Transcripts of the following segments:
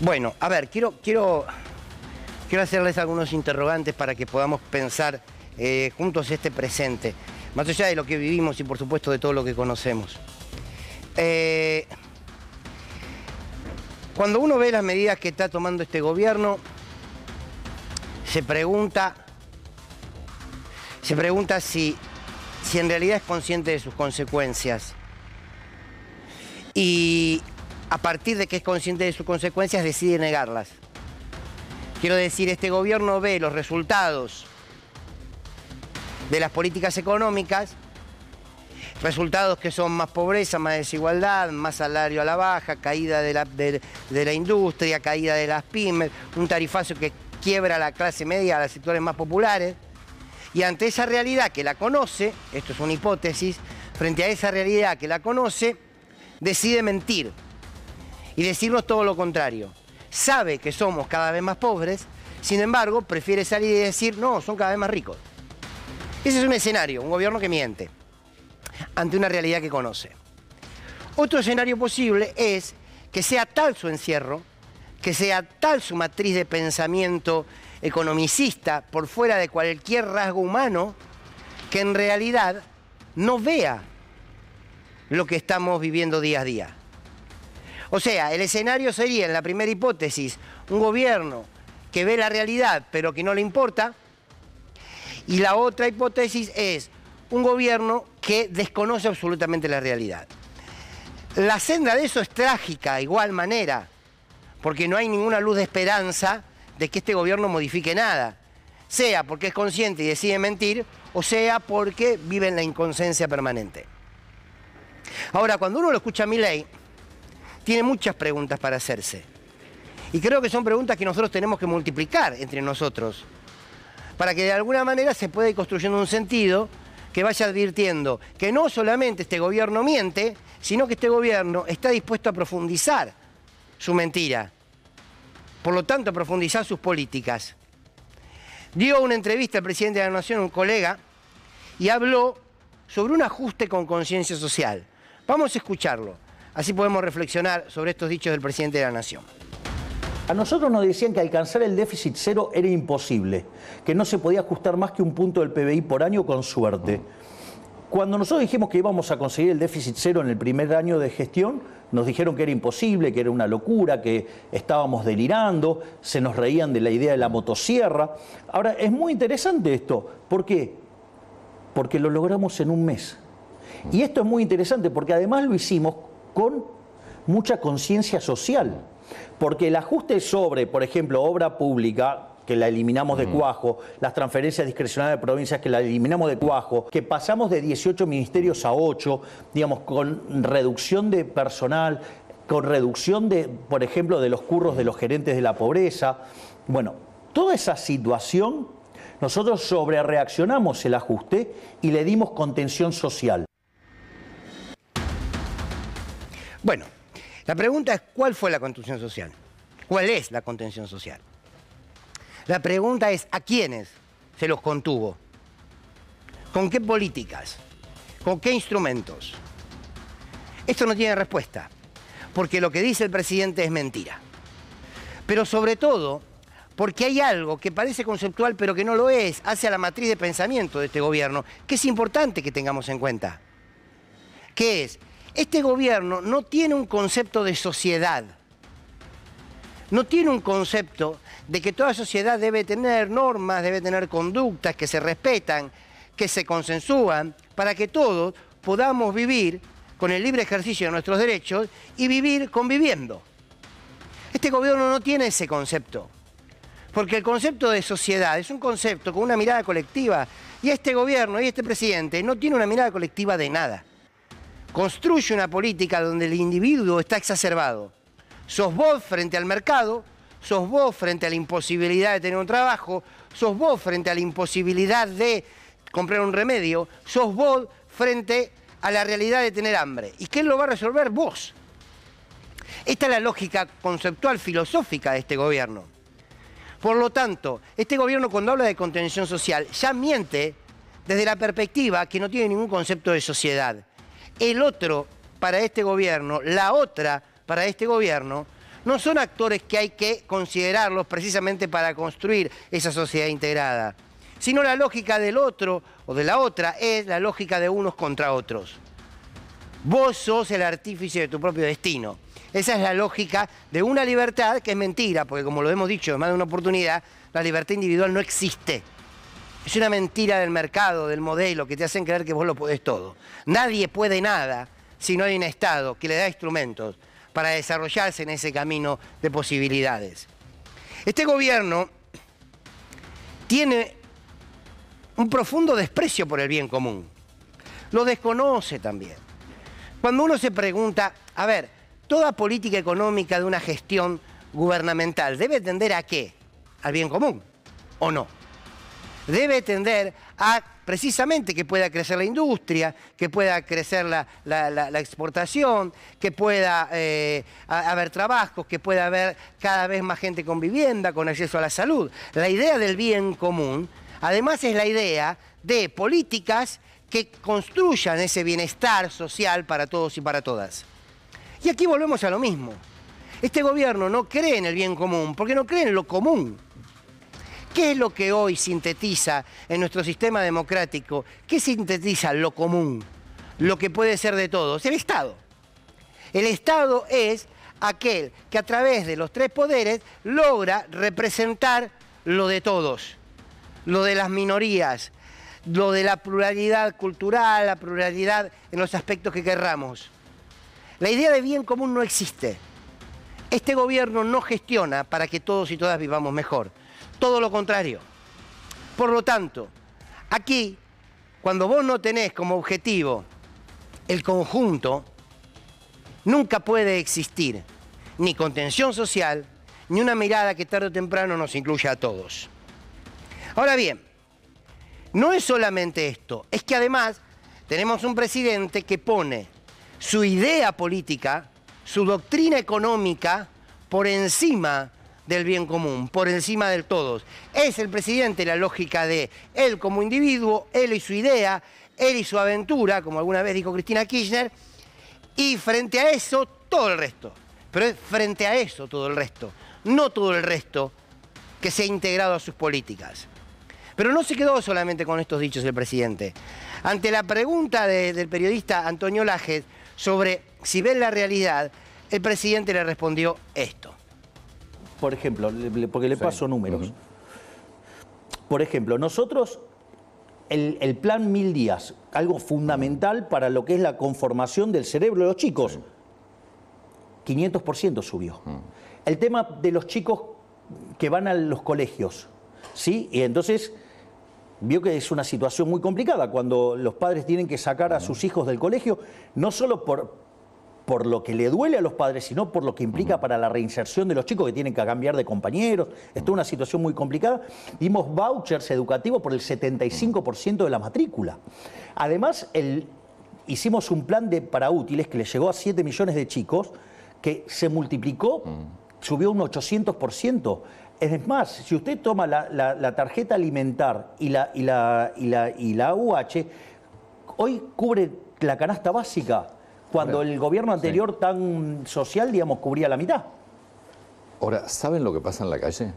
Bueno, a ver, quiero hacerles algunos interrogantes para que podamos pensar juntos este presente, más allá de lo que vivimos y por supuesto de todo lo que conocemos. Cuando uno ve las medidas que está tomando este gobierno, se pregunta si en realidad es consciente de sus consecuencias. Y a partir de que es consciente de sus consecuencias, decide negarlas. Quiero decir, este gobierno ve los resultados de las políticas económicas, resultados que son más pobreza, más desigualdad, más salario a la baja, caída de la industria, caída de las pymes, un tarifazo que quiebra a la clase media, a los sectores más populares. Y ante esa realidad que la conoce, esto es una hipótesis, frente a esa realidad que la conoce, decide mentir y decirnos todo lo contrario. Sabe que somos cada vez más pobres, sin embargo, prefiere salir y decir, no, son cada vez más ricos. Ese es un escenario, un gobierno que miente ante una realidad que conoce. Otro escenario posible es que sea tal su encierro, que sea tal su matriz de pensamiento economicista por fuera de cualquier rasgo humano, que en realidad no vea lo que estamos viviendo día a día. O sea, el escenario sería, en la primera hipótesis, un gobierno que ve la realidad pero que no le importa, y la otra hipótesis es un gobierno que desconoce absolutamente la realidad. La senda de eso es trágica, de igual manera, porque no hay ninguna luz de esperanza de que este gobierno modifique nada, sea porque es consciente y decide mentir, o sea porque vive en la inconsciencia permanente. Ahora, cuando uno lo escucha a Milei, tiene muchas preguntas para hacerse. Y creo que son preguntas que nosotros tenemos que multiplicar entre nosotros, para que de alguna manera se pueda ir construyendo un sentido que vaya advirtiendo que no solamente este gobierno miente, sino que este gobierno está dispuesto a profundizar su mentira. Por lo tanto, a profundizar sus políticas. Dio una entrevista al presidente de la Nación, un colega, y habló sobre un ajuste con conciencia social. Vamos a escucharlo, así podemos reflexionar sobre estos dichos del presidente de la Nación. A nosotros nos decían que alcanzar el déficit cero era imposible, que no se podía ajustar más que un punto del PBI por año con suerte. Cuando nosotros dijimos que íbamos a conseguir el déficit cero en el primer año de gestión, nos dijeron que era imposible, que era una locura, que estábamos delirando, se nos reían de la idea de la motosierra. Ahora, es muy interesante esto. ¿Por qué? Porque lo logramos en un mes. Y esto es muy interesante porque además lo hicimos con mucha conciencia social. Porque el ajuste sobre, por ejemplo, obra pública, que la eliminamos de cuajo, las transferencias discrecionales de provincias, que la eliminamos de cuajo, que pasamos de 18 ministerios a 8, digamos, con reducción de personal, con reducción de, por ejemplo, de los curros de los gerentes de la pobreza. Bueno, toda esa situación, nosotros sobrereaccionamos el ajuste y le dimos contención social. Bueno, la pregunta es, ¿cuál fue la contención social? ¿Cuál es la contención social? La pregunta es, ¿a quiénes se los contuvo? ¿Con qué políticas? ¿Con qué instrumentos? Esto no tiene respuesta, porque lo que dice el presidente es mentira. Pero sobre todo, porque hay algo que parece conceptual pero que no lo es, hacia la matriz de pensamiento de este gobierno, que es importante que tengamos en cuenta. Que es, este gobierno no tiene un concepto de sociedad. No tiene un concepto de que toda sociedad debe tener normas, debe tener conductas que se respetan, que se consensúan, para que todos podamos vivir con el libre ejercicio de nuestros derechos y vivir conviviendo. Este gobierno no tiene ese concepto, porque el concepto de sociedad es un concepto con una mirada colectiva, y este gobierno y este presidente no tiene una mirada colectiva de nada. Construye una política donde el individuo está exacerbado. Sos vos frente al mercado, sos vos frente a la imposibilidad de tener un trabajo, sos vos frente a la imposibilidad de comprar un remedio, sos vos frente a la realidad de tener hambre. ¿Y quién lo va a resolver? Vos. Esta es la lógica conceptual filosófica de este gobierno. Por lo tanto, este gobierno cuando habla de contención social ya miente desde la perspectiva que no tiene ningún concepto de sociedad. El otro para este gobierno, la otra para este gobierno, no son actores que hay que considerarlos precisamente para construir esa sociedad integrada, sino la lógica del otro o de la otra es la lógica de unos contra otros. Vos sos el artífice de tu propio destino. Esa es la lógica de una libertad que es mentira, porque como lo hemos dicho en más de una oportunidad, la libertad individual no existe. Es una mentira del mercado, del modelo, que te hacen creer que vos lo podés todo. Nadie puede nada si no hay un Estado que le da instrumentos para desarrollarse en ese camino de posibilidades. Este gobierno tiene un profundo desprecio por el bien común. Lo desconoce también. Cuando uno se pregunta, a ver, toda política económica de una gestión gubernamental debe tender ¿a qué? ¿Al bien común o no? Debe tender a precisamente que pueda crecer la industria, que pueda crecer la exportación, que pueda haber trabajos, que pueda haber cada vez más gente con vivienda, con acceso a la salud. La idea del bien común, además, es la idea de políticas que construyan ese bienestar social para todos y para todas. Y aquí volvemos a lo mismo. Este gobierno no cree en el bien común, porque no cree en lo común. ¿Qué es lo que hoy sintetiza en nuestro sistema democrático? ¿Qué sintetiza lo común? Lo que puede ser de todos. El Estado. El Estado es aquel que a través de los tres poderes logra representar lo de todos, lo de las minorías, lo de la pluralidad cultural, la pluralidad en los aspectos que querramos. La idea de bien común no existe. Este gobierno no gestiona para que todos y todas vivamos mejor. Todo lo contrario. Por lo tanto, aquí, cuando vos no tenés como objetivo el conjunto, nunca puede existir ni contención social, ni una mirada que tarde o temprano nos incluya a todos. Ahora bien, no es solamente esto, es que además tenemos un presidente que pone su idea política, su doctrina económica, por encima del bien común, por encima del todos. Es el presidente la lógica de él como individuo, él y su idea, él y su aventura, como alguna vez dijo Cristina Kirchner, y frente a eso todo el resto. Pero es frente a eso todo el resto, no todo el resto que se ha integrado a sus políticas. Pero no se quedó solamente con estos dichos el presidente. Ante la pregunta del periodista Antonio Lajes sobre si ven la realidad, el presidente le respondió esto. Por ejemplo, porque le paso números. Por ejemplo, nosotros, el plan 1000 días, algo fundamental para lo que es la conformación del cerebro de los chicos, 500% subió. El tema de los chicos que van a los colegios, ¿sí? Y entonces vio que es una situación muy complicada cuando los padres tienen que sacar a sus hijos del colegio, no solo por lo que le duele a los padres, sino por lo que implica para la reinserción de los chicos que tienen que cambiar de compañeros. Esto es una situación muy complicada. Dimos vouchers educativos por el 75% de la matrícula. Además, hicimos un plan para útiles que le llegó a 7 millones de chicos, que se multiplicó, subió un 800%. Es más, si usted toma la tarjeta alimentar y la UH, hoy cubre la canasta básica, cuando el gobierno anterior tan social, digamos, cubría la mitad. Ahora, ¿saben lo que pasa en la calle?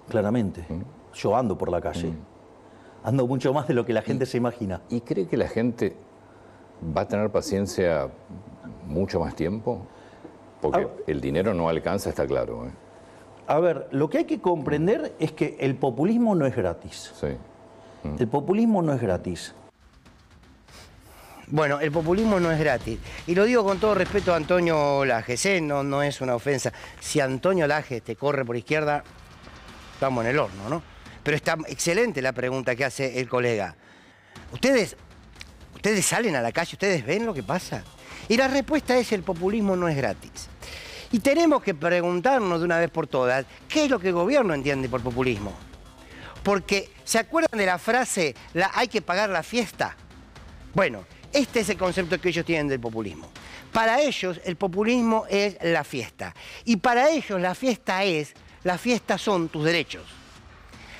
Claramente. Yo ando por la calle. Ando mucho más de lo que la gente se imagina. ¿Y cree que la gente va a tener paciencia mucho más tiempo? Porque el dinero no alcanza, está claro. A ver, lo que hay que comprender es que el populismo no es gratis. Sí. El populismo no es gratis. Bueno, el populismo no es gratis. Y lo digo con todo respeto a Antonio Lajes, no es una ofensa. Si Antonio Lajes te corre por izquierda, estamos en el horno, ¿no? Pero está excelente la pregunta que hace el colega. ¿Ustedes salen a la calle, ustedes ven lo que pasa? Y la respuesta es: el populismo no es gratis. Y tenemos que preguntarnos de una vez por todas, ¿qué es lo que el gobierno entiende por populismo? Porque, ¿se acuerdan de la frase, hay que pagar la fiesta? Bueno, este es el concepto que ellos tienen del populismo. Para ellos, el populismo es la fiesta. Y para ellos, la fiesta son tus derechos.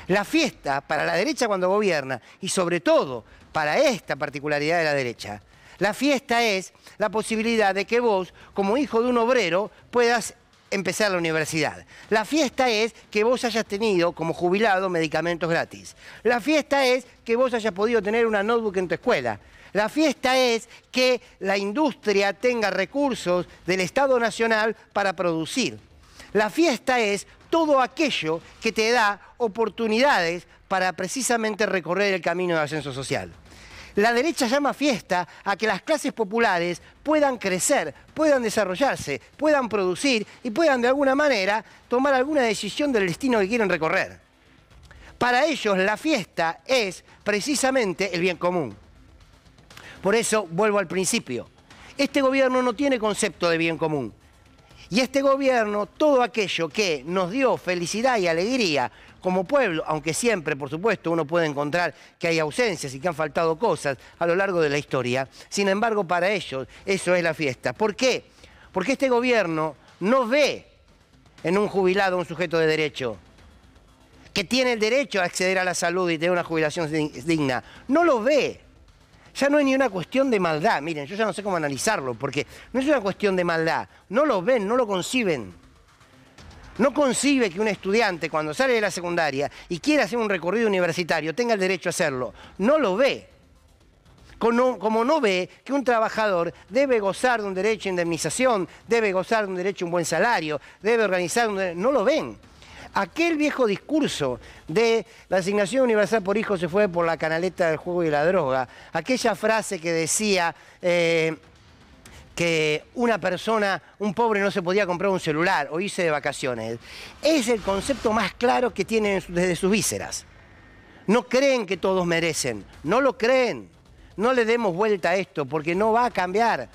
La fiesta, para la derecha cuando gobierna, y sobre todo para esta particularidad de la derecha, la fiesta es la posibilidad de que vos, como hijo de un obrero, puedas empezar la universidad. La fiesta es que vos hayas tenido, como jubilado, medicamentos gratis. La fiesta es que vos hayas podido tener una notebook en tu escuela. La fiesta es que la industria tenga recursos del Estado Nacional para producir. La fiesta es todo aquello que te da oportunidades para precisamente recorrer el camino de ascenso social. La derecha llama fiesta a que las clases populares puedan crecer, puedan desarrollarse, puedan producir y puedan de alguna manera tomar alguna decisión del destino que quieren recorrer. Para ellos la fiesta es precisamente el bien común. Por eso vuelvo al principio. Este gobierno no tiene concepto de bien común. Y este gobierno, todo aquello que nos dio felicidad y alegría como pueblo, aunque siempre, por supuesto, uno puede encontrar que hay ausencias y que han faltado cosas a lo largo de la historia, sin embargo, para ellos eso es la fiesta. ¿Por qué? Porque este gobierno no ve en un jubilado un sujeto de derecho, que tiene el derecho a acceder a la salud y tener una jubilación digna. No lo ve. Ya no es ni una cuestión de maldad. Miren, yo ya no sé cómo analizarlo, porque no es una cuestión de maldad. No lo ven, no lo conciben. No concibe que un estudiante, cuando sale de la secundaria y quiere hacer un recorrido universitario, tenga el derecho a hacerlo. No lo ve. Como no ve que un trabajador debe gozar de un derecho a indemnización, debe gozar de un derecho a un buen salario, debe organizar no lo ven. Aquel viejo discurso de la asignación universal por hijo se fue por la canaleta del juego y la droga, aquella frase que decía que una persona, un pobre no se podía comprar un celular o irse de vacaciones, es el concepto más claro que tienen desde sus vísceras. No creen que todos merecen, no lo creen. No le demos vuelta a esto porque no va a cambiar,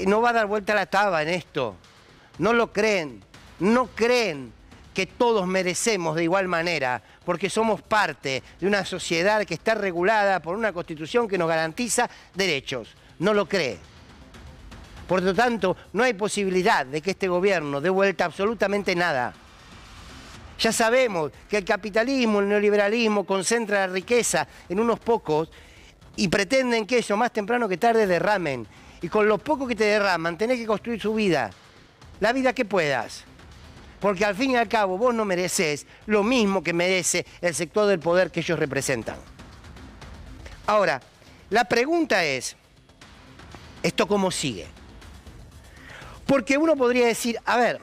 no va a dar vuelta a la taba en esto. No lo creen, no creen que todos merecemos de igual manera, porque somos parte de una sociedad que está regulada por una Constitución que nos garantiza derechos. No lo cree. Por lo tanto, no hay posibilidad de que este gobierno dé vuelta absolutamente nada. Ya sabemos que el capitalismo, el neoliberalismo concentra la riqueza en unos pocos y pretenden que eso más temprano que tarde derramen. Y con lo poco que te derraman tenés que construir su vida, la vida que puedas. Porque al fin y al cabo vos no mereces lo mismo que merece el sector del poder que ellos representan. Ahora, la pregunta es, ¿esto cómo sigue? Porque uno podría decir, a ver,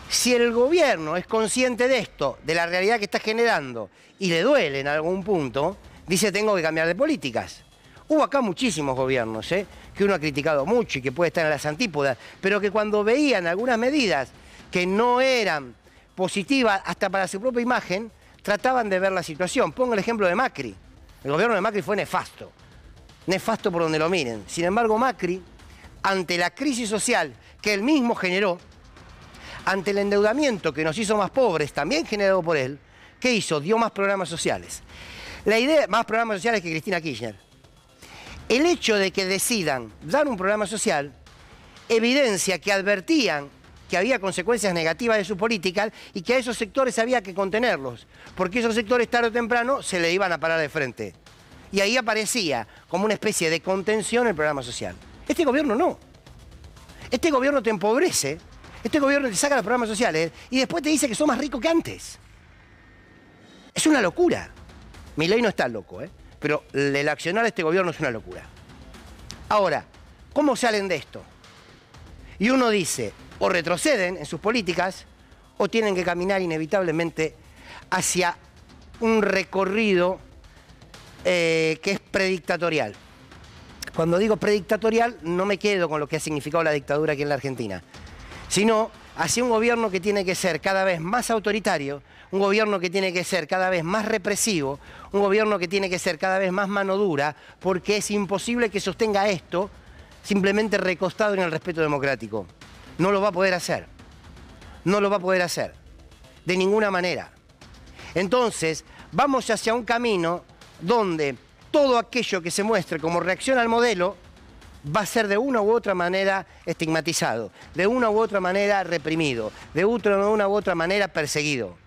si el gobierno es consciente de esto, de la realidad que está generando, y le duele en algún punto, dice tengo que cambiar de políticas. Hubo acá muchísimos gobiernos, que uno ha criticado mucho y que puede estar en las antípodas, pero que cuando veían algunas medidas que no eran positivas hasta para su propia imagen, trataban de ver la situación. Pongo el ejemplo de Macri. El gobierno de Macri fue nefasto. Nefasto por donde lo miren. Sin embargo, Macri, ante la crisis social que él mismo generó, ante el endeudamiento que nos hizo más pobres, también generado por él, ¿qué hizo? Dio más programas sociales. La idea, más programas sociales que Cristina Kirchner. El hecho de que decidan dar un programa social evidencia que advertían que había consecuencias negativas de su política y que a esos sectores había que contenerlos, porque esos sectores tarde o temprano se le iban a parar de frente. Y ahí aparecía como una especie de contención el programa social. Este gobierno no. Este gobierno te empobrece, este gobierno te saca los programas sociales y después te dice que sos más rico que antes. Es una locura. Milei no está loco, pero el accionar de este gobierno es una locura. Ahora, ¿cómo salen de esto? Y uno dice, o retroceden en sus políticas, o tienen que caminar inevitablemente hacia un recorrido que es predictatorial. Cuando digo predictatorial, no me quedo con lo que ha significado la dictadura aquí en la Argentina, sino hacia un gobierno que tiene que ser cada vez más autoritario, un gobierno que tiene que ser cada vez más represivo, un gobierno que tiene que ser cada vez más mano dura, porque es imposible que sostenga esto simplemente recostado en el respeto democrático. No lo va a poder hacer. No lo va a poder hacer. De ninguna manera. Entonces, vamos hacia un camino donde todo aquello que se muestre como reacción al modelo va a ser de una u otra manera estigmatizado, de una u otra manera reprimido, de una u otra manera perseguido.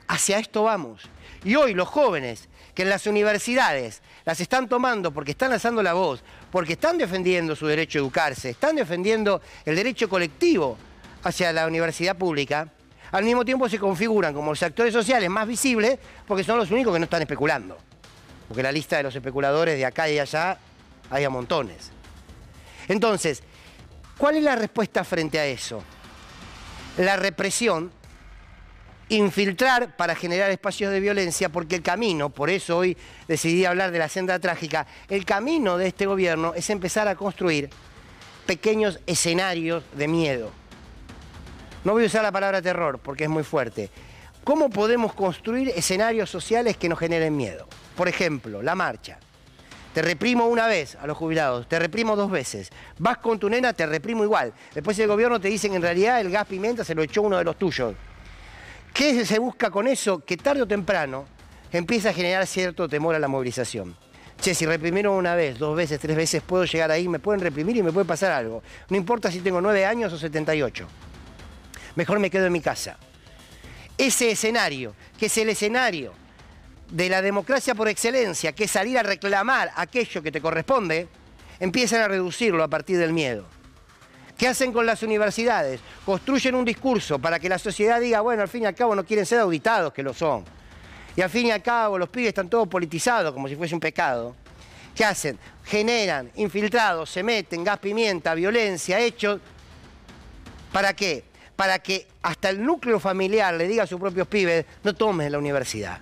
Hacia esto vamos. Y hoy los jóvenes que en las universidades las están tomando porque están alzando la voz, porque están defendiendo su derecho a educarse, están defendiendo el derecho colectivo hacia la universidad pública, al mismo tiempo se configuran como los actores sociales más visibles porque son los únicos que no están especulando. Porque la lista de los especuladores de acá y allá hay a montones. Entonces, ¿cuál es la respuesta frente a eso? La represión, infiltrar para generar espacios de violencia, porque el camino, por eso hoy decidí hablar de la senda trágica, el camino de este gobierno es empezar a construir pequeños escenarios de miedo. No voy a usar la palabra terror porque es muy fuerte. ¿Cómo podemos construir escenarios sociales que nos generen miedo? Por ejemplo, la marcha. Te reprimo una vez a los jubilados, te reprimo 2 veces. Vas con tu nena, te reprimo igual. Después el gobierno te dice que en realidad el gas pimienta se lo echó uno de los tuyos. ¿Qué se busca con eso? Que tarde o temprano empieza a generar cierto temor a la movilización. Che, si reprimieron una vez, 2 veces, 3 veces, puedo llegar ahí, me pueden reprimir y me puede pasar algo. No importa si tengo 9 años o 78. Mejor me quedo en mi casa. Ese escenario, que es el escenario de la democracia por excelencia, que es salir a reclamar aquello que te corresponde, empiezan a reducirlo a partir del miedo. ¿Qué hacen con las universidades? Construyen un discurso para que la sociedad diga, bueno, al fin y al cabo no quieren ser auditados, que lo son. Y al fin y al cabo los pibes están todos politizados, como si fuese un pecado. ¿Qué hacen? Generan infiltrados, se meten gas pimienta, violencia, hechos. ¿Para qué? Para que hasta el núcleo familiar le diga a sus propios pibes, no tomes la universidad,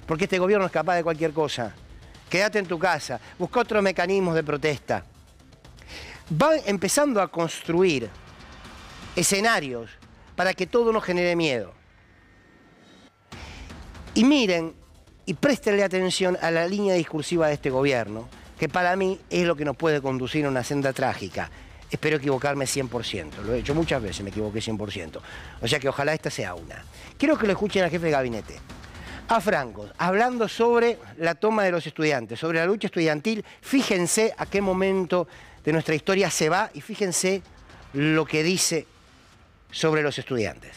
porque este gobierno es capaz de cualquier cosa. Quédate en tu casa, busca otros mecanismos de protesta. Van empezando a construir escenarios para que todo nos genere miedo. Y miren y préstenle atención a la línea discursiva de este gobierno, que para mí es lo que nos puede conducir a una senda trágica. Espero equivocarme 100%, lo he hecho muchas veces, me equivoqué 100%. O sea que ojalá esta sea una. Quiero que lo escuchen al jefe de gabinete, a Franco, hablando sobre la toma de los estudiantes, sobre la lucha estudiantil. Fíjense a qué momento de nuestra historia se va y fíjense lo que dice sobre los estudiantes.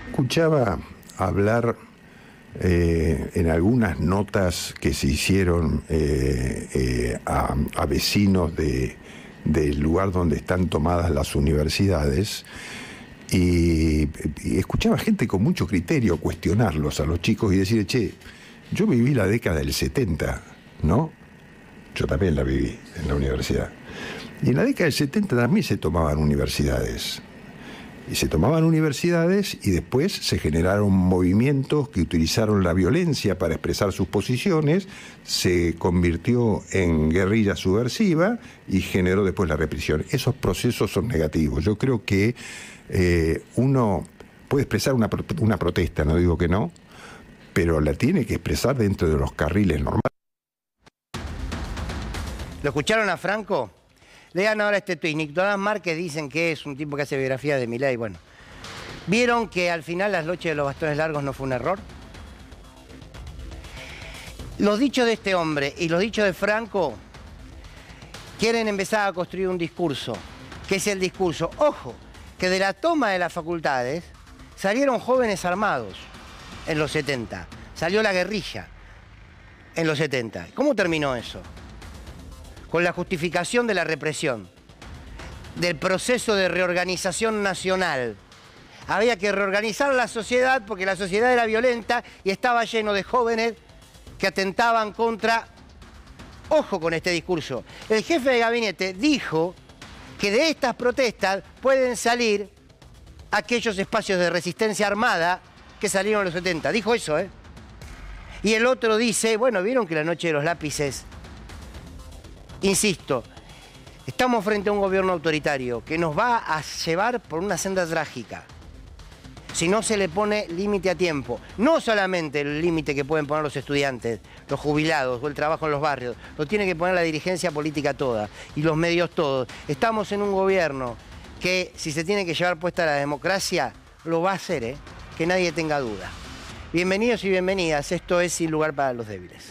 Escuchaba hablar en algunas notas que se hicieron a vecinos del lugar donde están tomadas las universidades, y escuchaba gente con mucho criterio cuestionarlos a los chicos y decir, che, yo viví la década del 70, ¿no? Yo también la viví en la universidad. Y en la década del 70 también se tomaban universidades. Y se tomaban universidades y después se generaron movimientos que utilizaron la violencia para expresar sus posiciones, se convirtió en guerrilla subversiva y generó después la represión. Esos procesos son negativos. Yo creo que uno puede expresar una protesta, no digo que no, pero la tiene que expresar dentro de los carriles normales. ¿Lo escucharon a Franco? Lean ahora este tuit. Nicolás Márquez dicen que es un tipo que hace biografía de Milei. Bueno, ¿vieron que al final las noches de los bastones largos no fue un error? Los dichos de este hombre y los dichos de Franco quieren empezar a construir un discurso, que es el discurso, ojo, que de la toma de las facultades salieron jóvenes armados en los 70. Salió la guerrilla en los 70. ¿Cómo terminó eso? Con la justificación de la represión, del proceso de reorganización nacional. Había que reorganizar la sociedad porque la sociedad era violenta y estaba lleno de jóvenes que atentaban contra... Ojo con este discurso. El jefe de gabinete dijo que de estas protestas pueden salir aquellos espacios de resistencia armada que salieron en los 70. Dijo eso, ¿eh? Y el otro dice, bueno, ¿vieron que la noche de los lápices... Insisto, estamos frente a un gobierno autoritario que nos va a llevar por una senda trágica. Si no se le pone límite a tiempo, no solamente el límite que pueden poner los estudiantes, los jubilados o el trabajo en los barrios, lo tiene que poner la dirigencia política toda y los medios todos. Estamos en un gobierno que, si se tiene que llevar puesta la democracia, lo va a hacer, que nadie tenga duda. Bienvenidos y bienvenidas, esto es Sin Lugar para los Débiles.